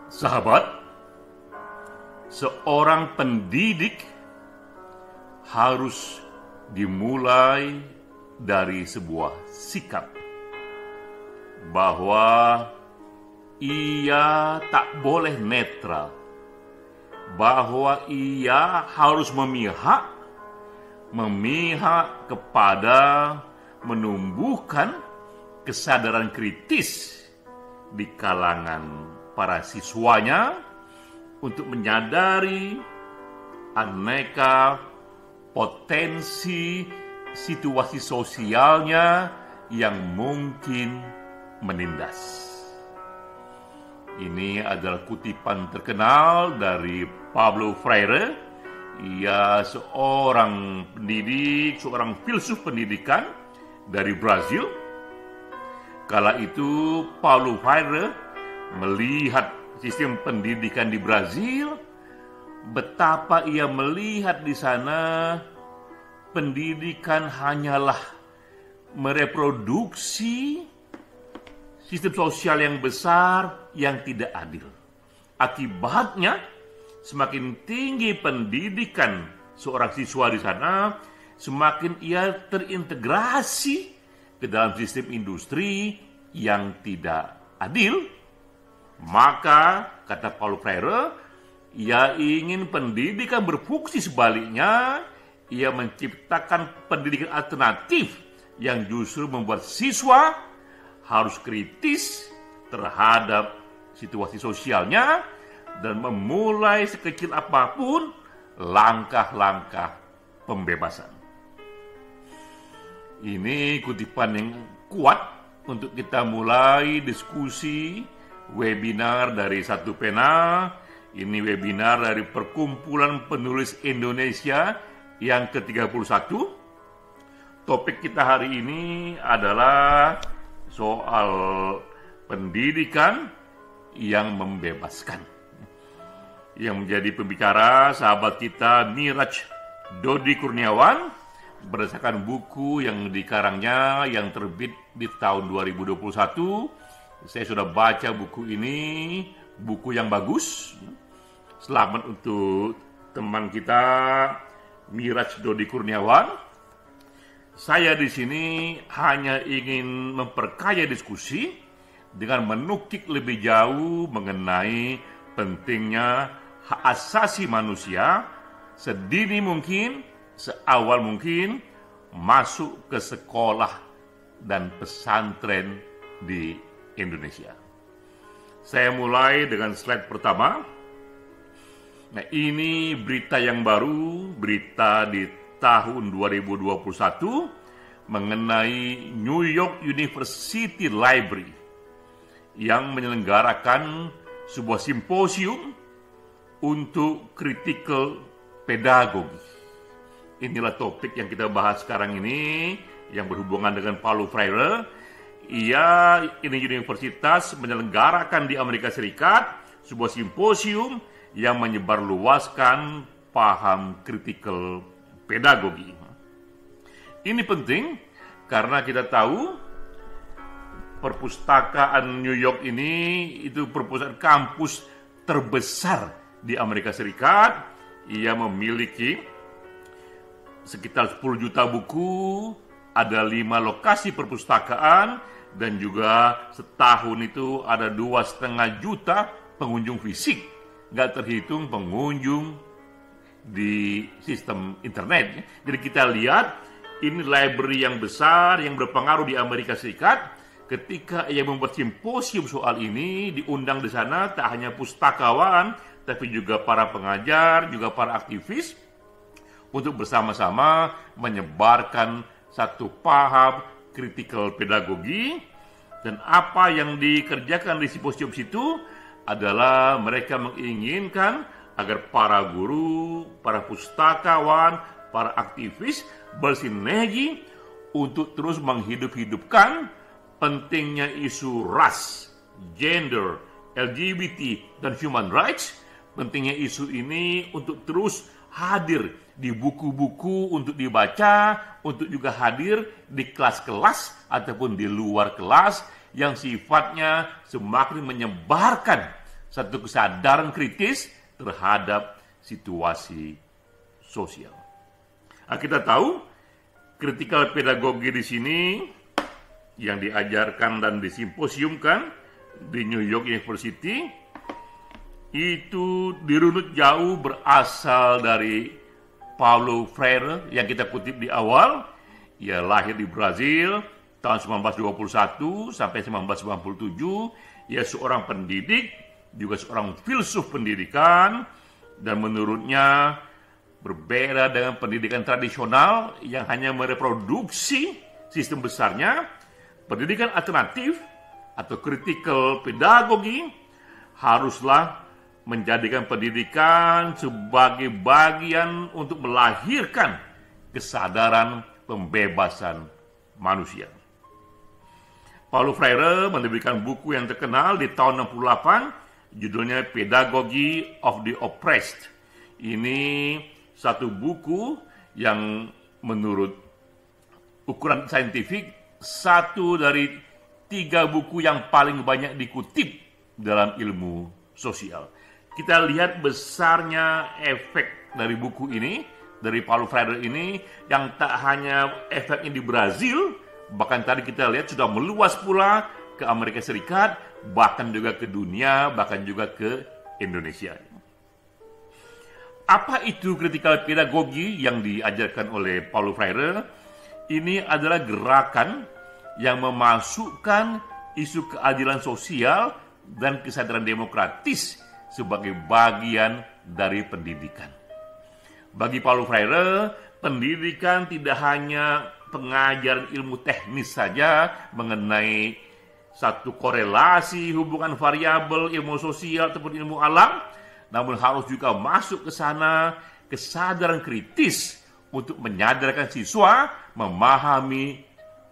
Sahabat, seorang pendidik harus dimulai dari sebuah sikap bahwa ia tak boleh netral, bahwa ia harus memihak kepada menumbuhkan kesadaran kritis di kalangan para siswanya untuk menyadari aneka potensi situasi sosialnya yang mungkin menindas. Ini adalah kutipan terkenal dari Paulo Freire. Ia seorang pendidik, seorang filsuf pendidikan dari Brazil. Kala itu Paulo Freire melihat sistem pendidikan di Brazil, betapa ia melihat di sana pendidikan hanyalah mereproduksi sistem sosial yang besar yang tidak adil. Akibatnya, semakin tinggi pendidikan seorang siswa di sana, semakin ia terintegrasi ke dalam sistem industri yang tidak adil. Maka, kata Paulo Freire, ia ingin pendidikan berfungsi sebaliknya. Ia menciptakan pendidikan alternatif yang justru membuat siswa harus kritis terhadap situasi sosialnya dan memulai sekecil apapun langkah-langkah pembebasan. Ini kutipan yang kuat untuk kita mulai diskusi webinar dari Satu Pena. Ini webinar dari Perkumpulan Penulis Indonesia yang ke-31. Topik kita hari ini adalah soal pendidikan yang membebaskan. Yang menjadi pembicara sahabat kita Miraj Dodi Kurniawan berdasarkan buku yang dikarangnya yang terbit di tahun 2021. Saya sudah baca buku ini, buku yang bagus. Selamat untuk teman kita Miraj Dodi Kurniawan. Saya di sini hanya ingin memperkaya diskusi dengan menukik lebih jauh mengenai pentingnya hak asasi manusia sedini mungkin, seawal mungkin masuk ke sekolah dan pesantren di Indonesia. Saya mulai dengan slide pertama. Nah, ini berita yang baru, berita di tahun 2021 mengenai New York University Library yang menyelenggarakan sebuah simposium untuk critical pedagogy. Inilah topik yang kita bahas sekarang ini yang berhubungan dengan Paulo Freire. Ini universitas menyelenggarakan di Amerika Serikat sebuah simposium yang menyebarluaskan paham critical pedagogi. Ini penting karena kita tahu perpustakaan New York ini itu perpustakaan kampus terbesar di Amerika Serikat. Ia memiliki sekitar 10 juta buku, ada 5 lokasi perpustakaan, dan juga setahun itu ada 2,5 juta pengunjung fisik, nggak terhitung pengunjung di sistem internet. Jadi kita lihat ini library yang besar yang berpengaruh di Amerika Serikat. Ketika ia membuat simposium soal ini, diundang di sana tak hanya pustakawan, tapi juga para pengajar, juga para aktivis untuk bersama-sama menyebarkan satu paham critical pedagogi. Dan apa yang dikerjakan di simposium situ adalah mereka menginginkan agar para guru, para pustakawan, para aktivis bersinergi untuk terus menghidup-hidupkan pentingnya isu ras, gender, LGBT, dan human rights. Pentingnya isu ini untuk terus hadir di buku-buku untuk dibaca, untuk juga hadir di kelas-kelas ataupun di luar kelas yang sifatnya semakin menyebarkan satu kesadaran kritis terhadap situasi sosial. Nah, kita tahu kritikal pedagogi di sini yang diajarkan dan disimposiumkan di New York University itu dirunut jauh berasal dari Paulo Freire yang kita kutip di awal. Ia lahir di Brazil tahun 1921 sampai 1997. Ia seorang pendidik, juga seorang filsuf pendidikan, dan menurutnya berbeda dengan pendidikan tradisional yang hanya mereproduksi sistem besarnya. Pendidikan alternatif atau critical pedagogi haruslah menjadikan pendidikan sebagai bagian untuk melahirkan kesadaran pembebasan manusia. Paulo Freire menerbitkan buku yang terkenal di tahun 68, judulnya Pedagogy of the Oppressed. Ini satu buku yang menurut ukuran saintifik satu dari 3 buku yang paling banyak dikutip dalam ilmu sosial. Kita lihat besarnya efek dari buku ini, dari Paulo Freire ini, yang tak hanya efeknya di Brazil, bahkan tadi kita lihat sudah meluas pula ke Amerika Serikat, bahkan juga ke dunia, bahkan juga ke Indonesia. Apa itu kritikal pedagogi yang diajarkan oleh Paulo Freire? Ini adalah gerakan yang memasukkan isu keadilan sosial dan kesadaran demokratis sebagai bagian dari pendidikan. Bagi Paulo Freire, pendidikan tidak hanya pengajaran ilmu teknis saja mengenai satu korelasi hubungan variabel ilmu sosial ataupun ilmu alam, namun harus juga masuk ke sana kesadaran kritis untuk menyadarkan siswa memahami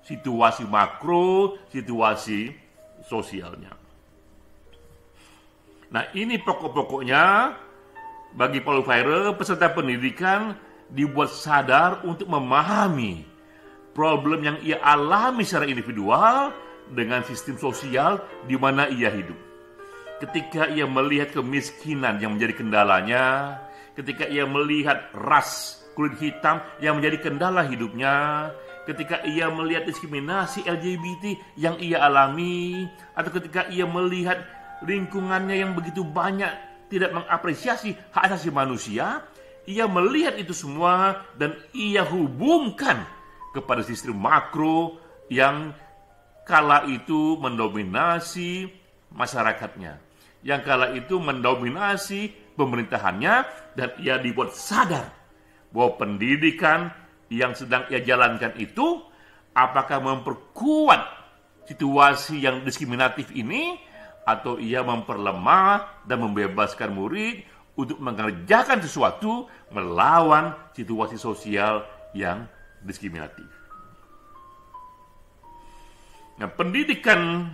situasi makro, situasi sosialnya. Nah, ini pokok-pokoknya bagi Paulo Freire, peserta pendidikan dibuat sadar untuk memahami problem yang ia alami secara individual dengan sistem sosial di mana ia hidup. Ketika ia melihat kemiskinan yang menjadi kendalanya, ketika ia melihat ras kulit hitam yang menjadi kendala hidupnya, ketika ia melihat diskriminasi LGBT yang ia alami, atau ketika ia melihat lingkungannya yang begitu banyak tidak mengapresiasi hak asasi manusia, ia melihat itu semua dan ia hubungkan kepada sistem makro yang kala itu mendominasi masyarakatnya, yang kala itu mendominasi pemerintahannya, dan ia dibuat sadar bahwa pendidikan yang sedang ia jalankan itu apakah memperkuat situasi yang diskriminatif ini, atau ia memperlemah dan membebaskan murid untuk mengerjakan sesuatu melawan situasi sosial yang diskriminatif. Nah, pendidikan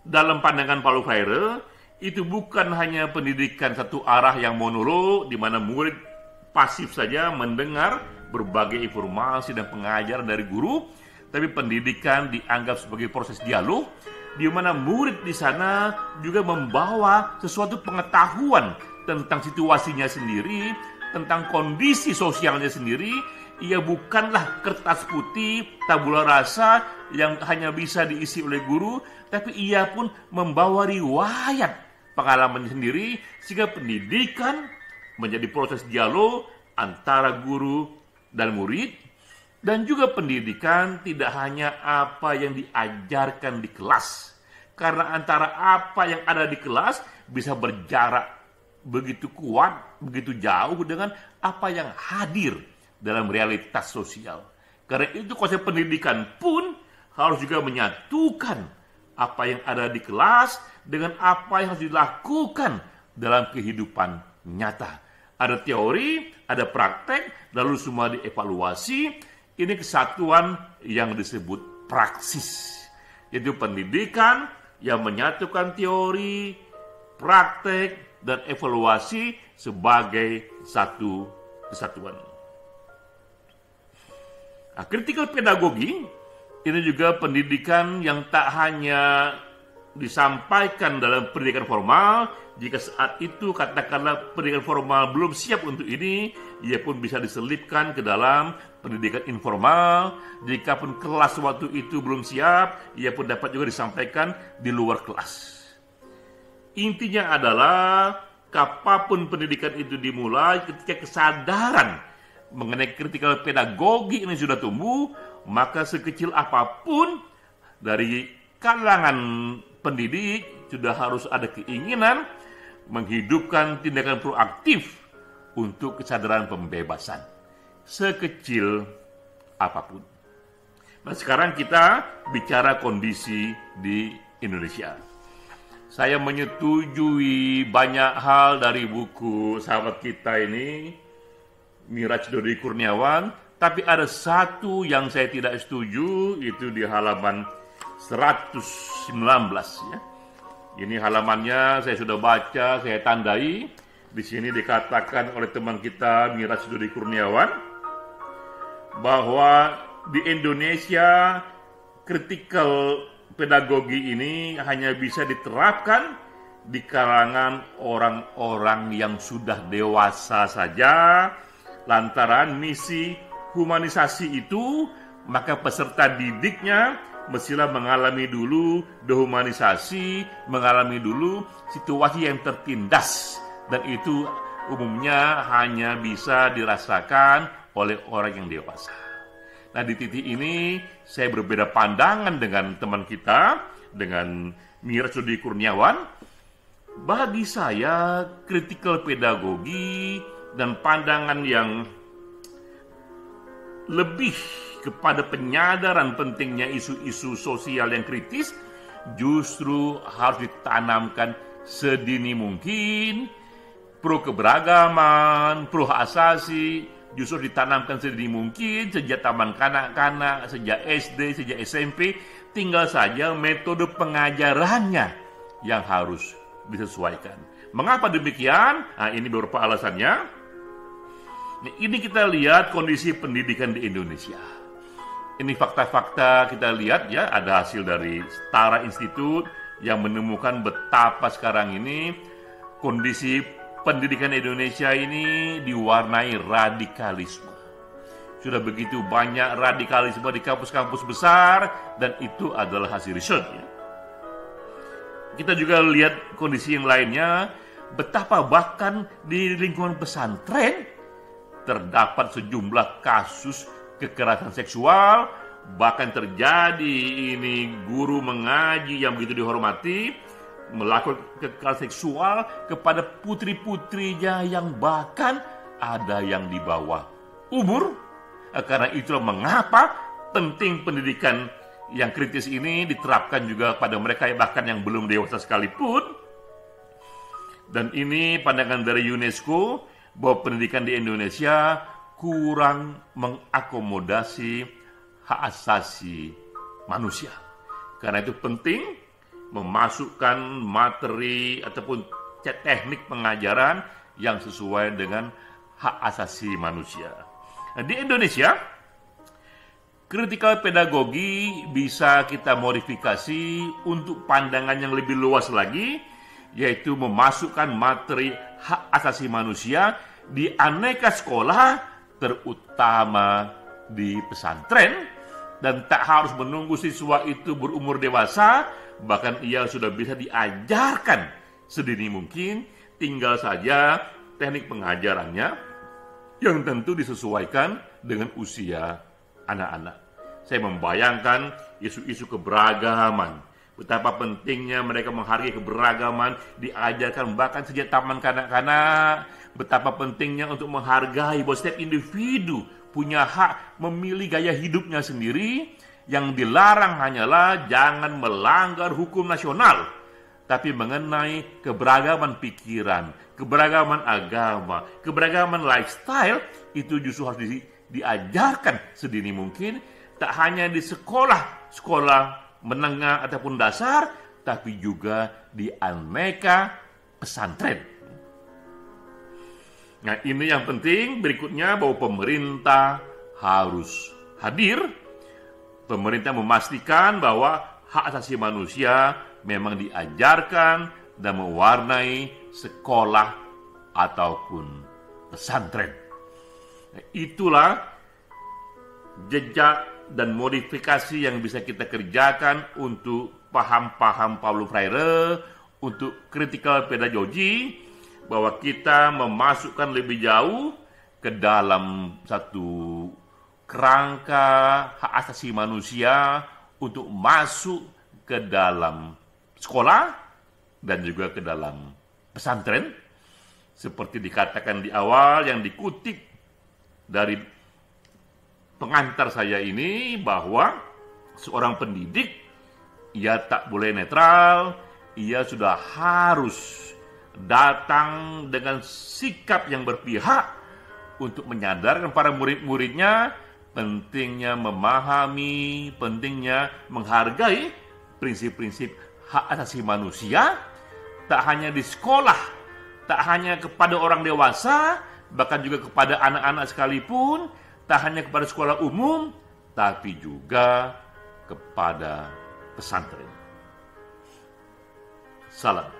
dalam pandangan Paulo Freire itu bukan hanya pendidikan satu arah yang monolog, di mana murid pasif saja mendengar berbagai informasi dan pengajaran dari guru, tapi pendidikan dianggap sebagai proses dialog, di mana murid di sana juga membawa sesuatu pengetahuan tentang situasinya sendiri, tentang kondisi sosialnya sendiri. Ia bukanlah kertas putih, tabula rasa yang hanya bisa diisi oleh guru, tapi ia pun membawa riwayat pengalamannya sendiri, sehingga pendidikan menjadi proses dialog antara guru dan murid. Dan juga pendidikan tidak hanya apa yang diajarkan di kelas, karena antara apa yang ada di kelas bisa berjarak begitu kuat, begitu jauh dengan apa yang hadir dalam realitas sosial. Karena itu konsep pendidikan pun harus juga menyatukan apa yang ada di kelas dengan apa yang harus dilakukan dalam kehidupan nyata. Ada teori, ada praktek, lalu semua dievaluasi. Ini kesatuan yang disebut praksis, yaitu pendidikan yang menyatukan teori, praktek, dan evaluasi sebagai satu kesatuan. Nah, critical pedagogi ini juga pendidikan yang tak hanya disampaikan dalam pendidikan formal, jika saat itu katakanlah pendidikan formal belum siap untuk ini, ia pun bisa diselipkan ke dalam pendidikan informal. Jika pun kelas waktu itu belum siap, ia pun dapat juga disampaikan di luar kelas. Intinya adalah kapanpun pendidikan itu dimulai, ketika kesadaran mengenai kritikal pedagogi ini sudah tumbuh, maka sekecil apapun dari kalangan pendidik sudah harus ada keinginan menghidupkan tindakan proaktif untuk kesadaran pembebasan, sekecil apapun. Nah, sekarang kita bicara kondisi di Indonesia. Saya menyetujui banyak hal dari buku sahabat kita ini, Miraj Dodi Kurniawan, tapi ada satu yang saya tidak setuju, itu di halaman 119 ya. Ini halamannya saya sudah baca, saya tandai. Di sini dikatakan oleh teman kita Miraj Dodi Kurniawan bahwa di Indonesia kritikal pedagogi ini hanya bisa diterapkan di kalangan orang-orang yang sudah dewasa saja. Lantaran misi humanisasi itu, maka peserta didiknya mestilah mengalami dulu dehumanisasi, mengalami dulu situasi yang tertindas, dan itu umumnya hanya bisa dirasakan oleh orang yang dewasa. Nah, di titik ini saya berbeda pandangan dengan teman kita, dengan Miraj Dodi Kurniawan. Bagi saya, kritikal pedagogi dan pandangan yang lebih kepada penyadaran pentingnya isu-isu sosial yang kritis justru harus ditanamkan sedini mungkin. Pro keberagaman, pro hak asasi justru ditanamkan sedini mungkin sejak taman kanak-kanak, sejak SD, sejak SMP. Tinggal saja metode pengajarannya yang harus disesuaikan. Mengapa demikian? Nah, ini beberapa alasannya. Ini kita lihat kondisi pendidikan di Indonesia. Ini fakta-fakta kita lihat ya, ada hasil dari Setara Institute yang menemukan betapa sekarang ini kondisi pendidikan Indonesia ini diwarnai radikalisme. Sudah begitu banyak radikalisme di kampus-kampus besar, dan itu adalah hasil riset ya. Kita juga lihat kondisi yang lainnya, betapa bahkan di lingkungan pesantren terdapat sejumlah kasus kekerasan seksual. Bahkan terjadi ini guru mengaji yang begitu dihormati melakukan kekerasan seksual kepada putri-putrinya yang bahkan ada yang di bawah umur. Karena itulah mengapa penting pendidikan yang kritis ini diterapkan juga pada mereka yang bahkan yang belum dewasa sekalipun. Dan ini pandangan dari UNESCO bahwa pendidikan di Indonesia kurang mengakomodasi hak asasi manusia. Karena itu penting memasukkan materi ataupun teknik pengajaran yang sesuai dengan hak asasi manusia. Nah, di Indonesia, kritikal pedagogi bisa kita modifikasi untuk pandangan yang lebih luas lagi, yaitu memasukkan materi hak asasi manusia di aneka sekolah, terutama di pesantren, dan tak harus menunggu siswa itu berumur dewasa, bahkan ia sudah bisa diajarkan sedini mungkin, tinggal saja teknik pengajarannya yang tentu disesuaikan dengan usia anak-anak. Saya membayangkan isu-isu keberagaman, betapa pentingnya mereka menghargai keberagaman, diajarkan bahkan sejak taman kanak-kanak, betapa pentingnya untuk menghargai bahwa setiap individu punya hak memilih gaya hidupnya sendiri. Yang dilarang hanyalah jangan melanggar hukum nasional, tapi mengenai keberagaman pikiran, keberagaman agama, keberagaman lifestyle, itu justru harus diajarkan sedini mungkin, tak hanya di sekolah menengah ataupun dasar, tapi juga di aneka pesantren. Nah, ini yang penting. Berikutnya bahwa pemerintah harus hadir. Pemerintah memastikan bahwa hak asasi manusia memang diajarkan dan mewarnai sekolah ataupun pesantren. Itulah jejak dan modifikasi yang bisa kita kerjakan untuk paham-paham Paulo Freire, untuk critical pedagogy, bahwa kita memasukkan lebih jauh ke dalam satu kerangka hak asasi manusia untuk masuk ke dalam sekolah dan juga ke dalam pesantren, seperti dikatakan di awal yang dikutip dari pengantar saya ini, bahwa seorang pendidik ia tak boleh netral, ia sudah harus datang dengan sikap yang berpihak untuk menyadarkan para murid-muridnya pentingnya memahami, pentingnya menghargai prinsip-prinsip hak asasi manusia, tak hanya di sekolah, tak hanya kepada orang dewasa, bahkan juga kepada anak-anak sekalipun, tak hanya kepada sekolah umum, tapi juga kepada pesantren. Salam.